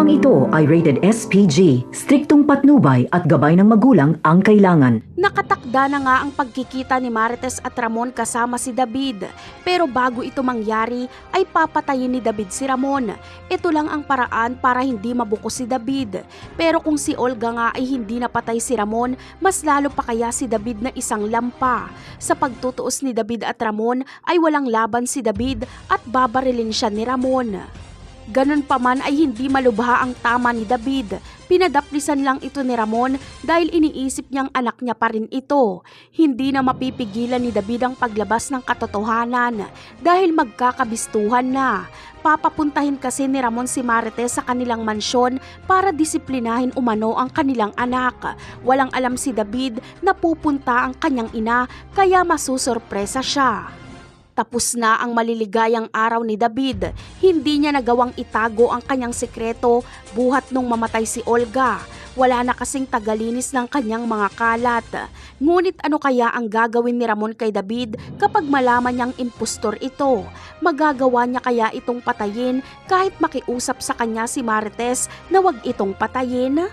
Programang ito ay rated SPG, striktong patnubay at gabay ng magulang ang kailangan. Nakatakda na nga ang pagkikita ni Marites at Ramon kasama si David. Pero bago ito mangyari ay papatayin ni David si Ramon. Ito lang ang paraan para hindi mabuko si David. Pero kung si Olga nga ay hindi napatay si Ramon, mas lalo pa kaya si David na isang lampa. Sa pagtutuos ni David at Ramon ay walang laban si David at babarilin siya ni Ramon. Ganun pa man ay hindi malubha ang tama ni David. Pinadaplisan lang ito ni Ramon dahil iniisip niyang anak niya pa rin ito. Hindi na mapipigilan ni David ang paglabas ng katotohanan dahil magkakabistuhan na. Papapuntahin kasi ni Ramon si Marites sa kanilang mansyon para disiplinahin umano ang kanilang anak. Walang alam si David na pupunta ang kanyang ina kaya masusurpresa siya. Tapos na ang maliligayang araw ni David. Hindi niya nagawang itago ang kanyang sikreto buhat nung mamatay si Olga. Wala na kasing tagalinis ng kanyang mga kalat. Ngunit ano kaya ang gagawin ni Ramon kay David kapag malaman niyang impostor ito? Magagawa niya kaya itong patayin kahit makiusap sa kanya si Marites na wag itong patayin?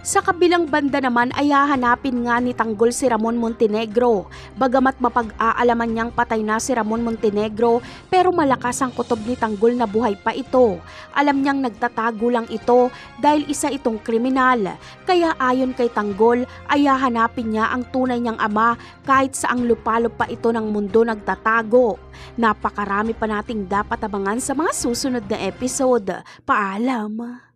Sa kabilang banda naman ay hahanapin nga ni Tanggol si Ramon Montenegro. Bagamat mapag-aalaman niyang patay na si Ramon Montenegro, pero malakas ang kutob ni Tanggol na buhay pa ito. Alam niyang nagtatago lang ito dahil isa itong kriminal. Kaya ayon kay Tanggol ay hahanapin niya ang tunay niyang ama kahit saang lupalop pa ito ng mundo nagtatago. Napakarami pa nating dapat abangan sa mga susunod na episode. Paalam!